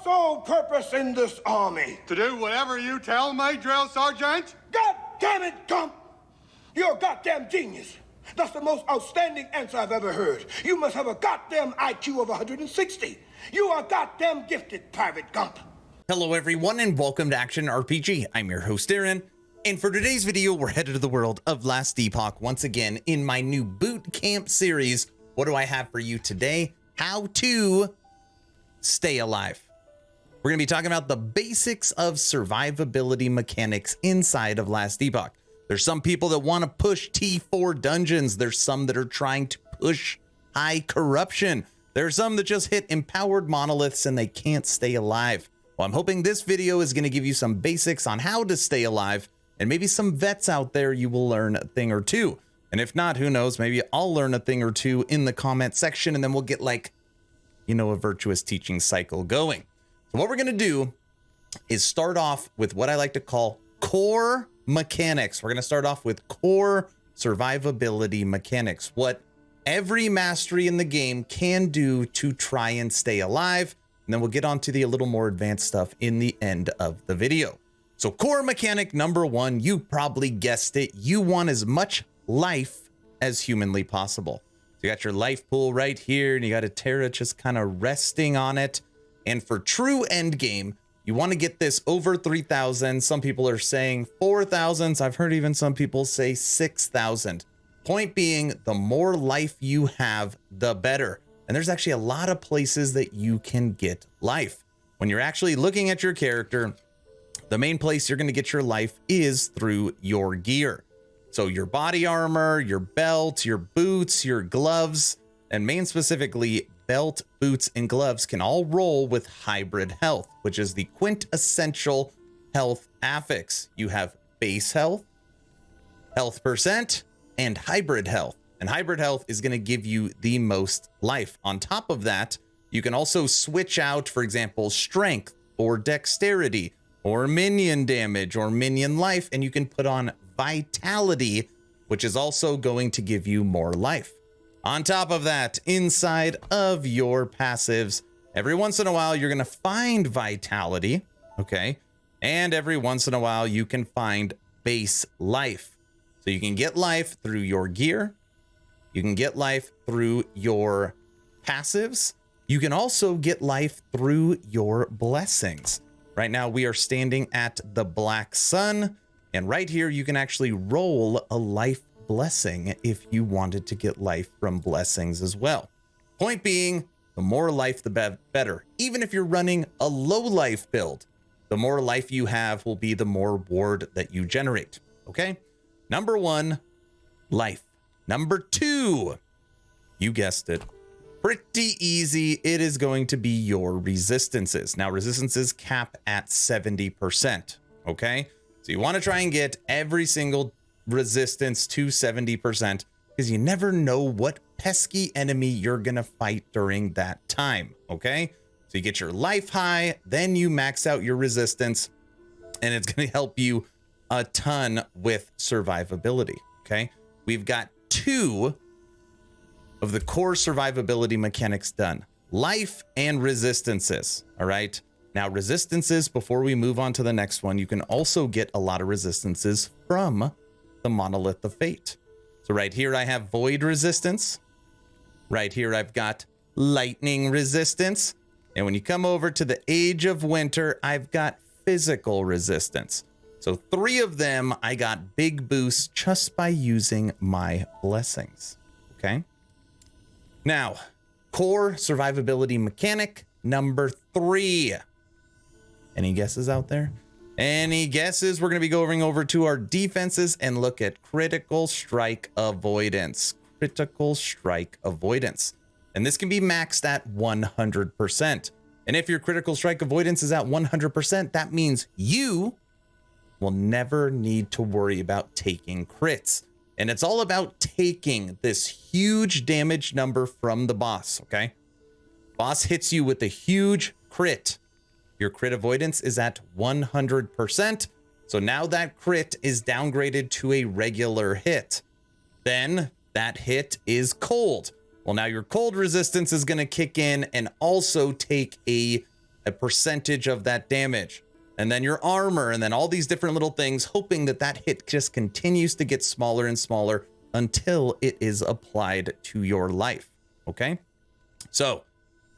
sole purpose in this army? To do whatever you tell me, Drill Sergeant? God damn it, Gump! You're a goddamn genius. That's the most outstanding answer I've ever heard. You must have a goddamn IQ of 160. You are goddamn gifted, Private Gump. Hello everyone and welcome to Action RPG. I'm your host Aaron, and for today's video we're headed to the world of Last Epoch once again in my new boot camp series. What do I have for you today? How to stay alive. We're going to be talking about the basics of survivability mechanics inside of Last Epoch. There's some people that want to push T4 dungeons. There's some that are trying to push high corruption. There are some that just hit empowered monoliths and they can't stay alive. Well, I'm hoping this video is going to give you some basics on how to stay alive, and maybe some vets out there you will learn a thing or two. And if not, who knows, maybe I'll learn a thing or two in the comment section, and then we'll get like, you know, a virtuous teaching cycle going. So what we're going to do is start off with what I like to call core mechanics. We're going to start off with core survivability mechanics, what every mastery in the game can do to try and stay alive. And then we'll get on to the a little more advanced stuff in the end of the video. So core mechanic number one, you probably guessed it. You want as much life as humanly possible. So you got your life pool right here, and you got a Terra just kind of resting on it. And for true end game, you want to get this over 3,000. Some people are saying 4,000. I've heard even some people say 6,000. Point being, the more life you have, the better. And there's actually a lot of places that you can get life. When you're actually looking at your character, the main place you're going to get your life is through your gear. So your body armor, your belt, your boots, your gloves, and main specifically belt, boots, and gloves can all roll with hybrid health, which is the quintessential health affix. You have base health, health percent, and hybrid health. And hybrid health is going to give you the most life. On top of that, you can also switch out, for example, strength or dexterity or minion damage or minion life, and you can put on vitality, which is also going to give you more life. On top of that, inside of your passives, every once in a while, you're going to find vitality, okay? And every once in a while, you can find base life. So you can get life through your gear. You can get life through your passives. You can also get life through your blessings. Right now, we are standing at the Black Sun, and right here, you can actually roll a life blessing if you wanted to get life from blessings as well. Point being, the more life, the better. Even if you're running a low life build, the more life you have will be the more ward that you generate. Okay? Number one, life. Number two, you guessed it, pretty easy. It is going to be your resistances. Now, resistances cap at 70%, okay? So you want to try and get every single resistance to 70% because you never know what pesky enemy you're going to fight during that time, okay? So you get your life high, then you max out your resistance, and it's going to help you a ton with survivability, okay? We've got two of the core survivability mechanics done, life and resistances. All right, now resistances, before we move on to the next one, you can also get a lot of resistances from the Monolith of Fate. So right here I have void resistance, right here I've got lightning resistance, and when you come over to the Age of Winter, I've got physical resistance. So three of them, I got big boosts just by using my blessings, okay? Now, core survivability mechanic number three. Any guesses out there? Any guesses? We're going to be going over to our defenses and look at critical strike avoidance. Critical strike avoidance. And this can be maxed at 100%. And if your critical strike avoidance is at 100%, that means you will never need to worry about taking crits. And it's all about taking this huge damage number from the boss, okay? Boss hits you with a huge crit. Your crit avoidance is at 100%. So now that crit is downgraded to a regular hit. Then that hit is cold. Well, now your cold resistance is going to kick in and also take a a percentage of that damage, and then your armor, and then all these different little things, hoping that that hit just continues to get smaller and smaller until it is applied to your life. Okay, so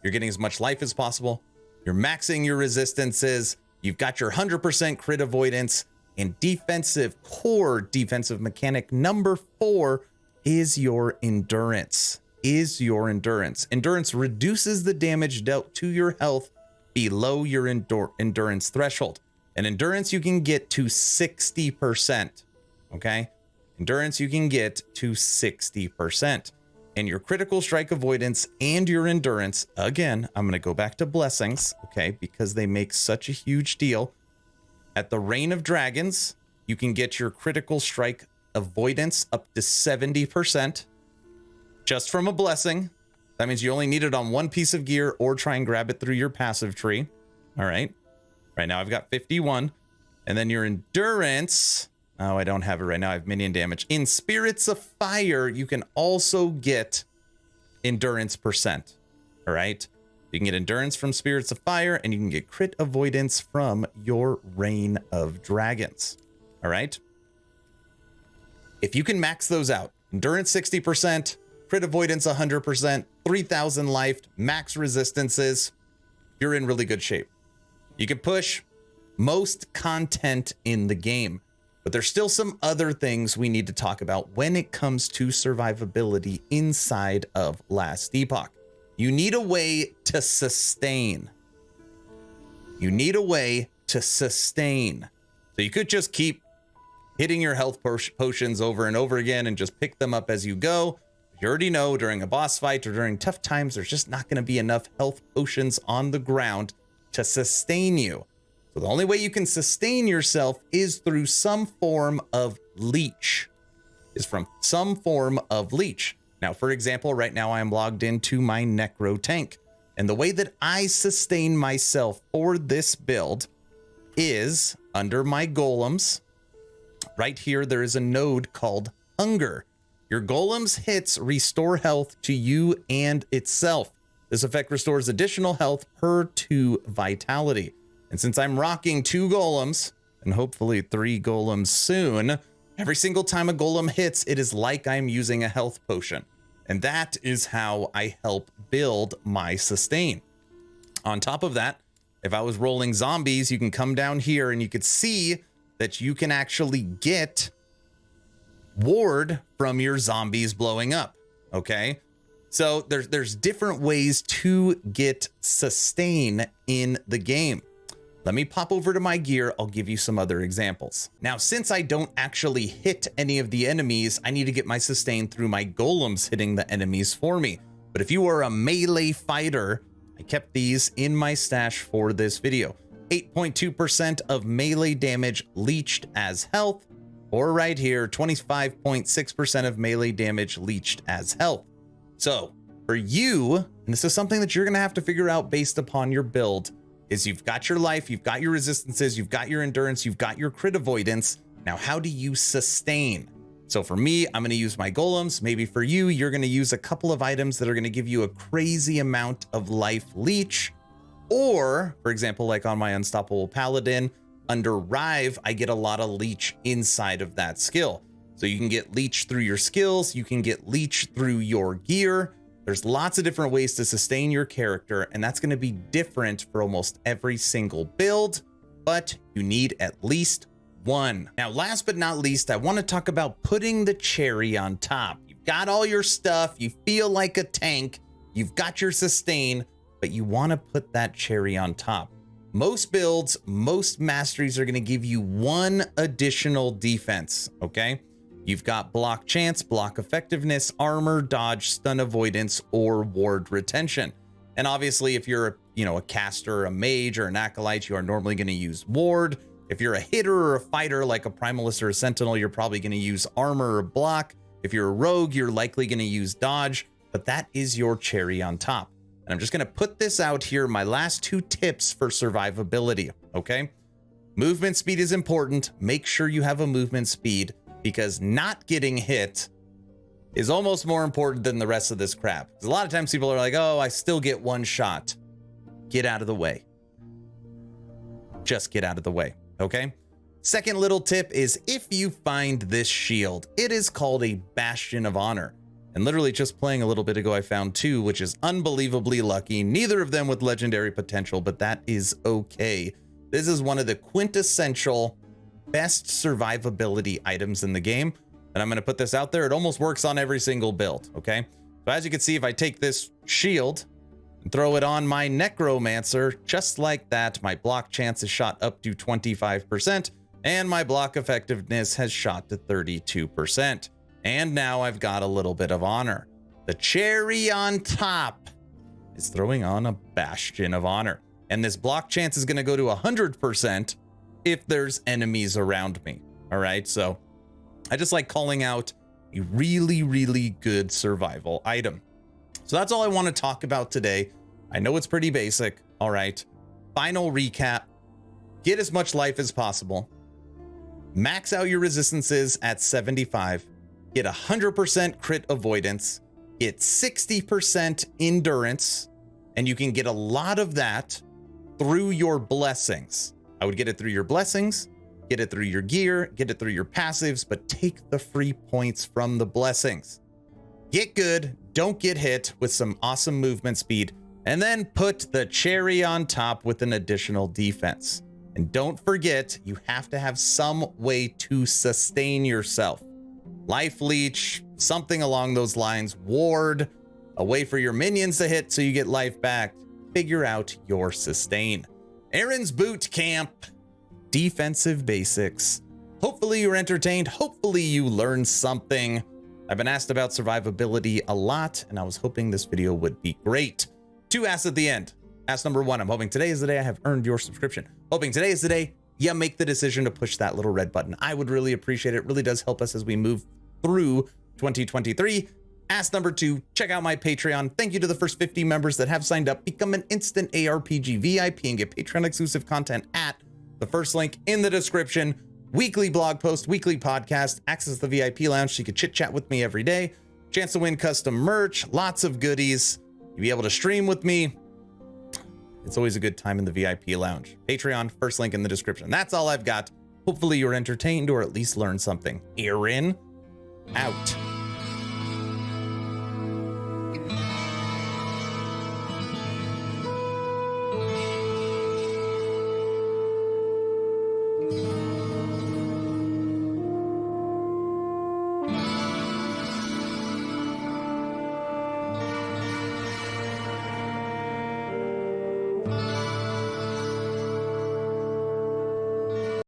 you're getting as much life as possible, you're maxing your resistances, you've got your 100% crit avoidance, and core defensive mechanic number 4 is your endurance. Endurance reduces the damage dealt to your health below your endurance threshold. And endurance you can get to 60%. Okay? Endurance you can get to 60%. And your critical strike avoidance and your endurance, again, I'm going to go back to blessings, okay, because they make such a huge deal. At the Reign of Dragons, you can get your critical strike avoidance up to 70% just from a blessing. That means you only need it on one piece of gear or try and grab it through your passive tree. All right. Right now I've got 51. And then your endurance. Oh, I don't have it right now. I have minion damage. In Spirits of Fire, you can also get endurance percent. All right. You can get endurance from Spirits of Fire, and you can get crit avoidance from your Reign of Dragons. All right. If you can max those out, endurance 60%, crit avoidance 100%, 3,000 life, max resistances, you're in really good shape. You can push most content in the game, but there's still some other things we need to talk about when it comes to survivability inside of Last Epoch. You need a way to sustain. So you could just keep hitting your health potions over and over again and just pick them up as you go. You already know during a boss fight or during tough times, there's just not going to be enough health potions on the ground to sustain you. So the only way you can sustain yourself is through some form of leech. Now, for example, right now I am logged into my Necro tank. And the way that I sustain myself for this build is under my golems. Right here, there is a node called Hunger. Your golem's hits restore health to you and itself. This effect restores additional health per 2 vitality. And since I'm rocking 2 golems, and hopefully 3 golems soon, every single time a golem hits, it is like I'm using a health potion. And that is how I help build my sustain. On top of that, if I was rolling zombies, you can come down here and you could see that you can actually get ward from your zombies blowing up. Okay, so there's different ways to get sustain in the game. Let me pop over to my gear. I'll give you some other examples. Now, since I don't actually hit any of the enemies, I need to get my sustain through my golems hitting the enemies for me. But if you are a melee fighter, I kept these in my stash for this video. 8.2% of melee damage leached as health, or right here, 25.6% of melee damage leached as health. So for you, and this is something that you're going to have to figure out based upon your build, is you've got your life, you've got your resistances, you've got your endurance, you've got your crit avoidance. Now, how do you sustain? So for me, I'm going to use my golems. Maybe for you, you're going to use a couple of items that are going to give you a crazy amount of life leech. Or, for example, like on my Unstoppable Paladin, under Rive, I get a lot of leech inside of that skill. So you can get leech through your skills, you can get leech through your gear. There's lots of different ways to sustain your character, and that's going to be different for almost every single build, but you need at least one. Now, last but not least, I want to talk about putting the cherry on top. You've got all your stuff, you feel like a tank, you've got your sustain, but you want to put that cherry on top. Most builds, most masteries are going to give you one additional defense, okay? You've got block chance, block effectiveness, armor, dodge, stun avoidance, or ward retention. And obviously, if you're a caster, a mage, or an acolyte, you are normally going to use ward. If you're a hitter or a fighter like a Primalist or a Sentinel, you're probably going to use armor or block. If you're a rogue, you're likely going to use dodge, but that is your cherry on top. And I'm just going to put this out here, my last 2 tips for survivability, okay? Movement speed is important. Make sure you have a movement speed, because not getting hit is almost more important than the rest of this crap. Because a lot of times people are like, oh, I still get one shot. Get out of the way. just get out of the way, okay? Second little tip is if you find this shield, it is called a Bastion of Honor. And literally just playing a little bit ago, I found two, which is unbelievably lucky. Neither of them with legendary potential, but that is okay. This is one of the quintessential best survivability items in the game. And I'm going to put this out there. It almost works on every single build, okay? So as you can see, if I take this shield and throw it on my Necromancer, just like that, my block chance is shot up to 25%, and my block effectiveness has shot to 32%. And now I've got a little bit of honor. The cherry on top is throwing on a Bastion of Honor. And this block chance is going to go to 100% if there's enemies around me. All right, so I just like calling out a really, really good survival item. So that's all I want to talk about today. I know it's pretty basic. All right, final recap. Get as much life as possible. Max out your resistances at 75. Get 100% crit avoidance. Get 60% endurance. And you can get a lot of that through your blessings. I would get it through your blessings, get it through your gear, get it through your passives, but take the free points from the blessings. Get good, don't get hit with some awesome movement speed, and then put the cherry on top with an additional defense. And don't forget, you have to have some way to sustain yourself. Life leech, something along those lines, ward, a way for your minions to hit so you get life back. Figure out your sustain. Aaron's Boot Camp, defensive basics. Hopefully you're entertained. Hopefully you learned something. I've been asked about survivability a lot, and I was hoping this video would be great. 2 asks at the end. Ask number 1, I'm hoping today is the day I have earned your subscription. Hoping today is the day you make the decision to push that little red button. I would really appreciate it. It really does help us as we move through 2023. Ask number 2, check out my Patreon. Thank you to the first 50 members that have signed up. Become an instant ARPG VIP and get Patreon exclusive content at the first link in the description. Weekly blog post, weekly podcast, access to the VIP lounge so you can chit chat with me every day. Chance to win custom merch, lots of goodies. You'll be able to stream with me. It's always a good time in the VIP lounge. Patreon, first link in the description. That's all I've got. Hopefully you're entertained or at least learned something. Aaron, out.